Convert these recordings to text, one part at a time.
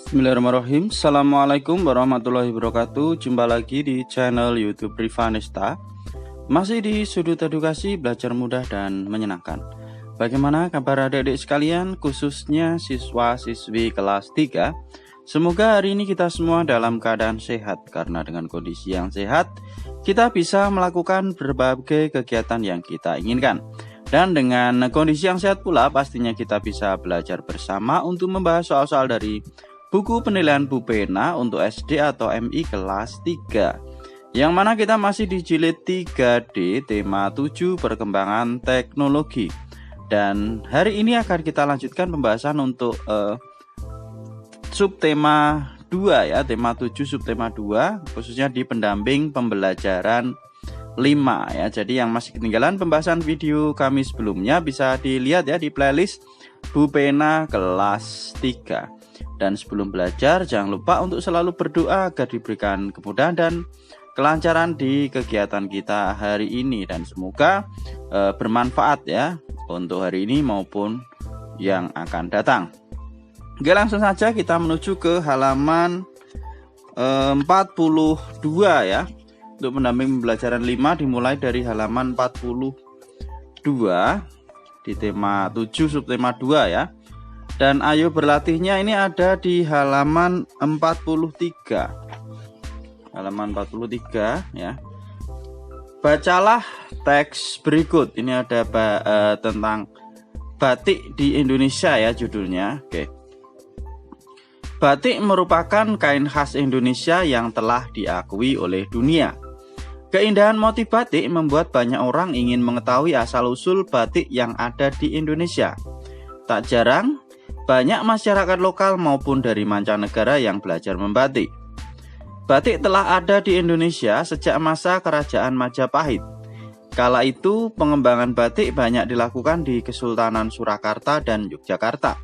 Bismillahirrahmanirrahim. Assalamualaikum warahmatullahi wabarakatuh. Jumpa lagi di channel YouTube Rivanesta. Masih di sudut edukasi, belajar mudah dan menyenangkan. Bagaimana kabar adik-adik sekalian, khususnya siswa-siswi kelas 3? Semoga hari ini kita semua dalam keadaan sehat, karena dengan kondisi yang sehat kita bisa melakukan berbagai kegiatan yang kita inginkan. Dan dengan kondisi yang sehat pula pastinya kita bisa belajar bersama untuk membahas soal-soal dari buku penilaian Bu Pena untuk SD atau MI kelas 3, yang mana kita masih di jilid 3D tema 7 perkembangan teknologi. Dan hari ini akan kita lanjutkan pembahasan untuk subtema 2 ya, tema 7 subtema 2, khususnya di pendamping pembelajaran 5 ya. Jadi yang masih ketinggalan pembahasan video kami sebelumnya bisa dilihat ya di playlist Bu Pena kelas 3. Dan sebelum belajar jangan lupa untuk selalu berdoa agar diberikan kemudahan dan kelancaran di kegiatan kita hari ini, dan semoga bermanfaat ya untuk hari ini maupun yang akan datang. Oke, langsung saja kita menuju ke halaman 42 ya. Untuk pendamping pembelajaran 5 dimulai dari halaman 42 di tema 7 subtema 2 ya. Dan ayo berlatihnya ini ada di halaman 43. Halaman 43 ya. Bacalah teks berikut. Ini ada tentang batik di Indonesia ya judulnya. Oke. Batik merupakan kain khas Indonesia yang telah diakui oleh dunia. Keindahan motif batik membuat banyak orang ingin mengetahui asal-usul batik yang ada di Indonesia. Tak jarang banyak masyarakat lokal maupun dari mancanegara yang belajar membatik. Batik telah ada di Indonesia sejak masa Kerajaan Majapahit. Kala itu pengembangan batik banyak dilakukan di Kesultanan Surakarta dan Yogyakarta.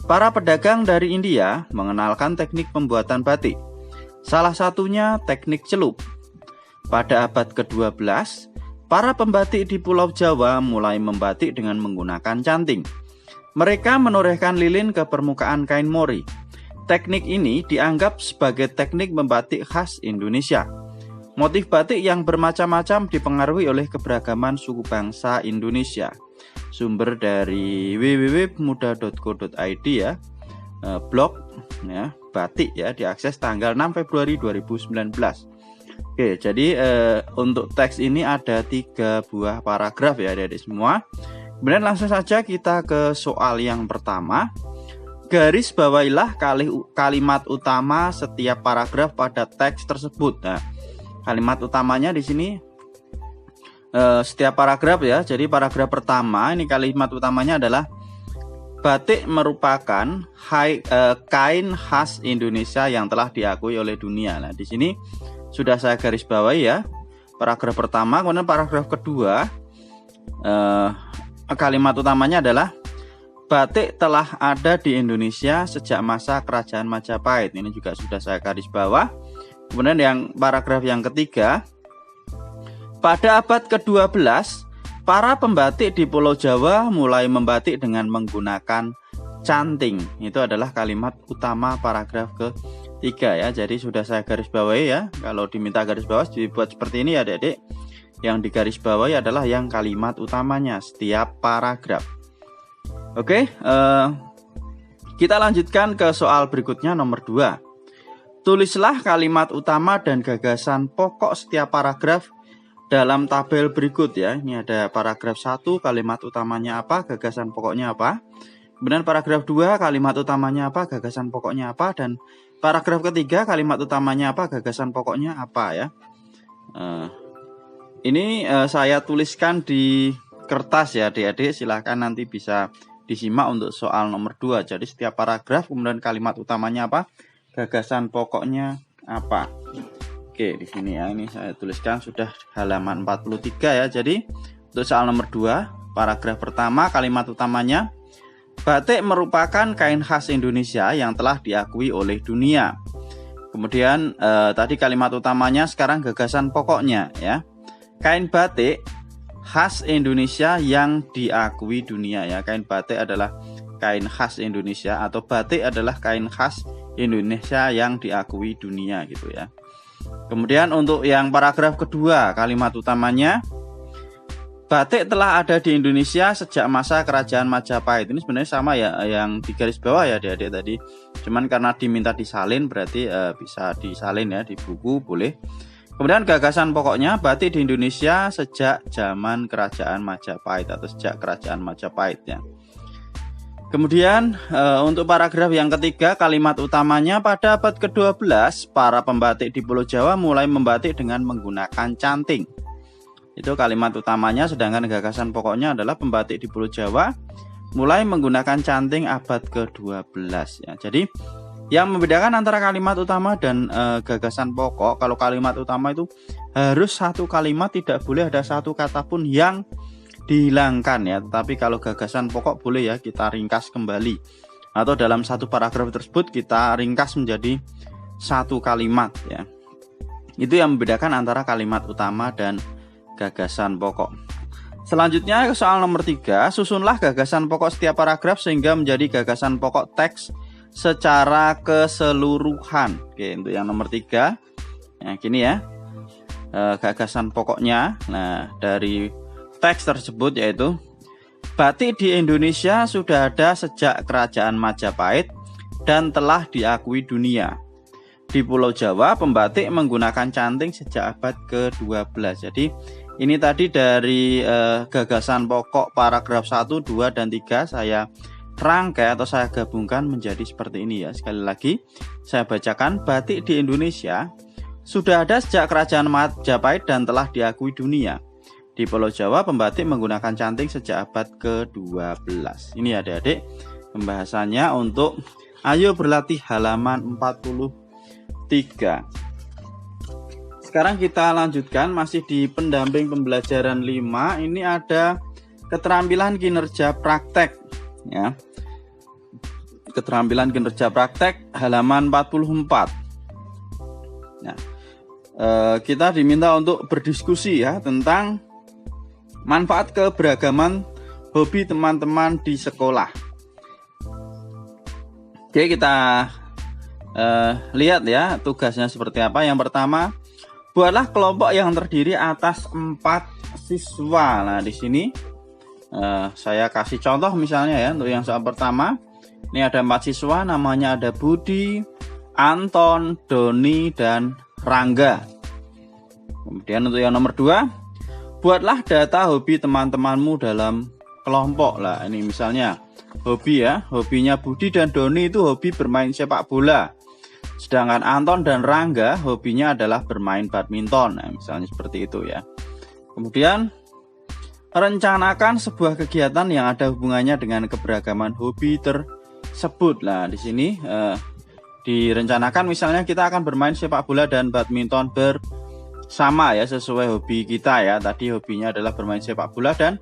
Para pedagang dari India mengenalkan teknik pembuatan batik. Salah satunya teknik celup. Pada abad ke-12, para pembatik di Pulau Jawa mulai membatik dengan menggunakan canting. Mereka menorehkan lilin ke permukaan kain mori. Teknik ini dianggap sebagai teknik membatik khas Indonesia. Motif batik yang bermacam-macam dipengaruhi oleh keberagaman suku bangsa Indonesia. Sumber dari www.pemuda.co.id ya. Blog ya, batik ya, diakses tanggal 6 Februari 2019. Oke, jadi untuk teks ini ada 3 buah paragraf ya adik-adik semua. Kemudian langsung saja kita ke soal yang pertama. Garis bawahilah kalimat utama setiap paragraf pada teks tersebut. Nah, kalimat utamanya di sini setiap paragraf ya. Jadi paragraf pertama ini kalimat utamanya adalah batik merupakan kain khas Indonesia yang telah diakui oleh dunia. Nah, di sini sudah saya garis bawahi ya. Paragraf pertama, kemudian paragraf kedua kalimat utamanya adalah batik telah ada di Indonesia sejak masa Kerajaan Majapahit. Ini juga sudah saya garis bawah. Kemudian yang paragraf yang ketiga, pada abad ke-12 para pembatik di Pulau Jawa mulai membatik dengan menggunakan canting. Itu adalah kalimat utama paragraf ketiga ya. Jadi sudah saya garis bawahi ya. Kalau diminta garis bawah dibuat seperti ini ya adik-adik. Yang digaris bawahi adalah yang kalimat utamanya setiap paragraf. Oke, kita lanjutkan ke soal berikutnya nomor 2. Tulislah kalimat utama dan gagasan pokok setiap paragraf dalam tabel berikut ya. Ini ada paragraf 1, kalimat utamanya apa, gagasan pokoknya apa. Kemudian paragraf 2, kalimat utamanya apa, gagasan pokoknya apa. Dan paragraf ketiga, kalimat utamanya apa, gagasan pokoknya apa ya. Ini saya tuliskan di kertas ya adik-adik, silahkan nanti bisa disimak untuk soal nomor 2. Jadi setiap paragraf kemudian kalimat utamanya apa, gagasan pokoknya apa. Oke, di sini ya, ini saya tuliskan sudah halaman 43 ya. Jadi untuk soal nomor 2, paragraf pertama kalimat utamanya batik merupakan kain khas Indonesia yang telah diakui oleh dunia. Kemudian tadi kalimat utamanya, sekarang gagasan pokoknya ya. Kain batik khas Indonesia yang diakui dunia ya. Kain batik adalah kain khas Indonesia, atau batik adalah kain khas Indonesia yang diakui dunia gitu ya. Kemudian untuk yang paragraf kedua, kalimat utamanya, batik telah ada di Indonesia sejak masa kerajaan Majapahit. Ini sebenarnya sama ya yang di garis bawah ya adik-adik tadi. Cuman karena diminta disalin berarti bisa disalin ya di buku boleh. Kemudian gagasan pokoknya, batik di Indonesia sejak zaman kerajaan Majapahit atau sejak kerajaan Majapahit ya. Kemudian untuk paragraf yang ketiga, kalimat utamanya, pada abad ke-12 para pembatik di Pulau Jawa mulai membatik dengan menggunakan canting. Itu kalimat utamanya, sedangkan gagasan pokoknya adalah pembatik di Pulau Jawa mulai menggunakan canting abad ke-12 ya. Jadi yang membedakan antara kalimat utama dan gagasan pokok, kalau kalimat utama itu harus satu kalimat, tidak boleh ada satu kata pun yang dihilangkan ya. Tetapi kalau gagasan pokok boleh ya kita ringkas kembali, atau dalam satu paragraf tersebut kita ringkas menjadi satu kalimat ya. Itu yang membedakan antara kalimat utama dan gagasan pokok. Selanjutnya soal nomor 3, susunlah gagasan pokok setiap paragraf sehingga menjadi gagasan pokok teks secara keseluruhan. Oke, untuk yang nomor 3 ya, gini ya, gagasan pokoknya. Nah, dari teks tersebut yaitu, batik di Indonesia sudah ada sejak kerajaan Majapahit dan telah diakui dunia. Di Pulau Jawa pembatik menggunakan canting sejak abad ke-12. Jadi ini tadi dari gagasan pokok paragraf 1, 2, dan 3 saya rangkai atau saya gabungkan menjadi seperti ini ya. Sekali lagi saya bacakan, batik di Indonesia sudah ada sejak kerajaan Majapahit dan telah diakui dunia. Di Pulau Jawa pembatik menggunakan canting sejak abad ke-12. Ini adik-adik pembahasannya untuk Ayo Berlatih halaman 43. Sekarang kita lanjutkan masih di pendamping pembelajaran 5. Ini ada keterampilan kinerja praktek ya. Keterampilan kinerja praktek halaman 44. Nah, kita diminta untuk berdiskusi ya tentang manfaat keberagaman hobi teman-teman di sekolah. Oke, kita lihat ya tugasnya seperti apa. Yang pertama, buatlah kelompok yang terdiri atas 4 siswa. Nah, di sini saya kasih contoh misalnya ya. Untuk yang soal pertama, ini ada 4 siswa, namanya ada Budi, Anton, Doni, dan Rangga. Kemudian untuk yang nomor 2, buatlah data hobi teman-temanmu dalam kelompok. Lah, ini misalnya hobi ya, hobinya Budi dan Doni itu hobi bermain sepak bola. Sedangkan Anton dan Rangga hobinya adalah bermain badminton. Nah, misalnya seperti itu ya. Kemudian rencanakan sebuah kegiatan yang ada hubungannya dengan keberagaman hobi tersebut. Nah, di sini direncanakan misalnya kita akan bermain sepak bola dan badminton sama ya, sesuai hobi kita ya. Tadi hobinya adalah bermain sepak bola dan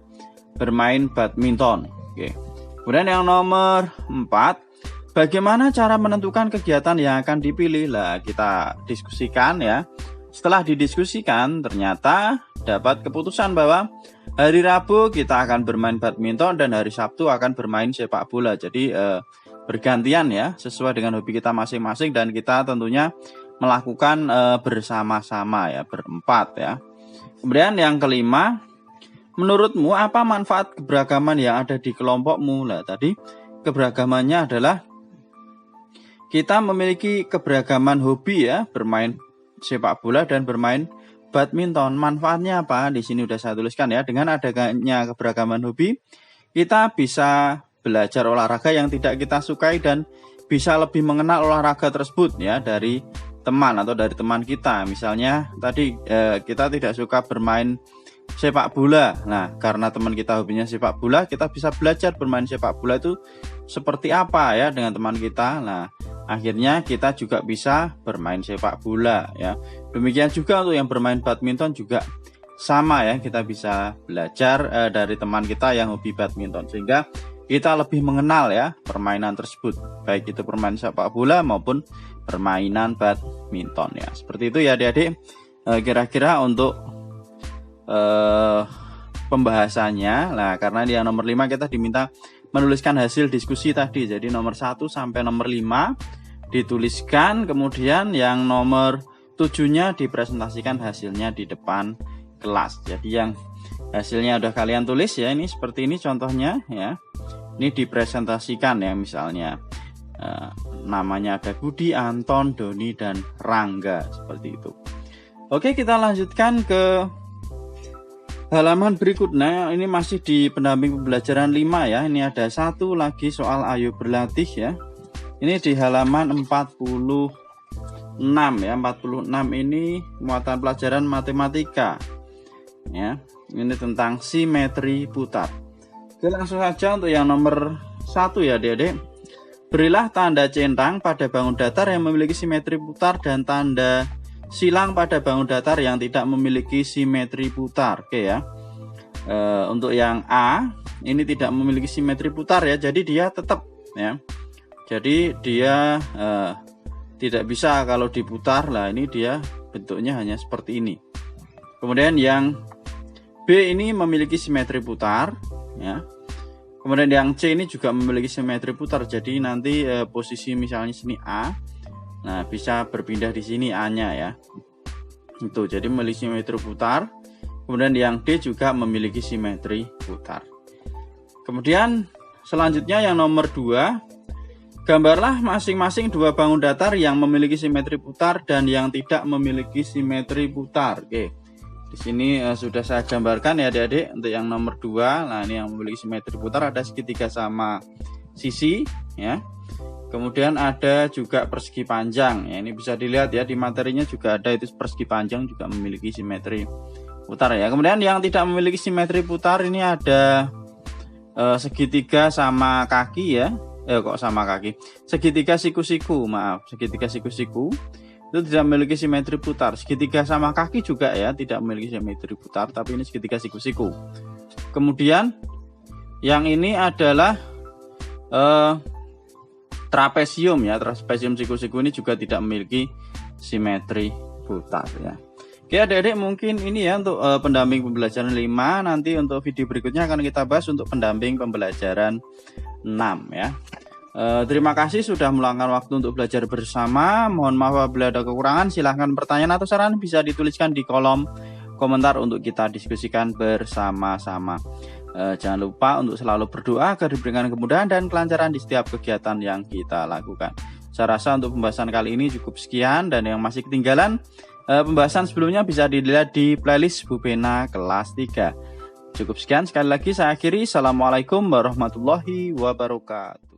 bermain badminton. Oke. Kemudian yang nomor 4, bagaimana cara menentukan kegiatan yang akan dipilih? Lah, kita diskusikan ya. Setelah didiskusikan ternyata dapat keputusan bahwa hari Rabu kita akan bermain badminton dan hari Sabtu akan bermain sepak bola. Jadi bergantian ya, sesuai dengan hobi kita masing-masing, dan kita tentunya melakukan bersama-sama ya, berempat ya. Kemudian yang kelima, menurutmu apa manfaat keberagaman yang ada di kelompokmu? Lah, tadi keberagamannya adalah kita memiliki keberagaman hobi ya, bermain sepak bola dan bermain badminton. Manfaatnya apa? Di sini udah saya tuliskan ya. Dengan adanya keberagaman hobi, kita bisa belajar olahraga yang tidak kita sukai dan bisa lebih mengenal olahraga tersebut ya dari teman atau dari teman kita. Misalnya tadi kita tidak suka bermain sepak bola. Nah, karena teman kita hobinya sepak bola, kita bisa belajar bermain sepak bola itu seperti apa ya dengan teman kita. Nah, akhirnya kita juga bisa bermain sepak bola ya. Demikian juga untuk yang bermain badminton juga sama ya, kita bisa belajar dari teman kita yang hobi badminton, sehingga kita lebih mengenal ya permainan tersebut, baik itu permainan sepak bola maupun permainan badminton ya. Seperti itu ya adik-adik, kira-kira untuk pembahasannya. Nah, karena di yang nomor 5 kita diminta menuliskan hasil diskusi tadi. Jadi nomor 1 sampai nomor 5 dituliskan, kemudian yang nomor 7-nya dipresentasikan hasilnya di depan kelas. Jadi yang hasilnya udah kalian tulis ya, ini seperti ini contohnya ya. Ini dipresentasikan ya, misalnya namanya ada Budi, Anton, Doni, dan Rangga, seperti itu. Oke, kita lanjutkan ke halaman berikutnya. Ini masih di pendamping pembelajaran 5 ya. Ini ada satu lagi soal ayo berlatih ya. Ini di halaman 46 ya. 46 ini muatan pelajaran matematika ya. Ini tentang simetri putar. Oke, langsung saja untuk yang nomor 1 ya adik-adik. Berilah tanda centang pada bangun datar yang memiliki simetri putar dan tanda silang pada bangun datar yang tidak memiliki simetri putar. Oke ya. Untuk yang A ini tidak memiliki simetri putar ya, jadi dia tetap ya. Jadi dia tidak bisa kalau diputar lah, ini dia bentuknya hanya seperti ini. Kemudian yang B ini memiliki simetri putar ya. Kemudian yang C ini juga memiliki simetri putar. Jadi nanti posisi misalnya sini A, nah bisa berpindah di sini A-nya ya. Itu jadi memiliki simetri putar. Kemudian yang D juga memiliki simetri putar. Kemudian selanjutnya yang nomor 2, gambarlah masing-masing dua bangun datar yang memiliki simetri putar dan yang tidak memiliki simetri putar. Oke. Di sini sudah saya gambarkan ya adik-adik untuk yang nomor 2. Nah, ini yang memiliki simetri putar ada segitiga sama sisi ya. Kemudian ada juga persegi panjang. Ya, ini bisa dilihat ya di materinya juga ada itu persegi panjang juga memiliki simetri putar ya. Kemudian yang tidak memiliki simetri putar ini ada segitiga sama kaki ya. Kok sama kaki? Segitiga siku-siku, maaf, segitiga siku-siku itu tidak memiliki simetri putar. Segitiga sama kaki juga ya tidak memiliki simetri putar, tapi ini segitiga siku-siku. Kemudian yang ini adalah trapesium ya, trapesium siku-siku ini juga tidak memiliki simetri putar ya. Oke adik-adik, mungkin ini ya untuk pendamping pembelajaran 5. Nanti untuk video berikutnya akan kita bahas untuk pendamping pembelajaran 6 ya. Terima kasih sudah meluangkan waktu untuk belajar bersama. Mohon maaf apabila ada kekurangan. Silahkan pertanyaan atau saran bisa dituliskan di kolom komentar untuk kita diskusikan bersama-sama. Jangan lupa untuk selalu berdoa agar diberikan kemudahan dan kelancaran di setiap kegiatan yang kita lakukan. Saya rasa untuk pembahasan kali ini cukup sekian, dan yang masih ketinggalan pembahasan sebelumnya bisa dilihat di playlist Bu Bena kelas 3. Cukup sekian, sekali lagi saya akhiri. Assalamualaikum warahmatullahi wabarakatuh.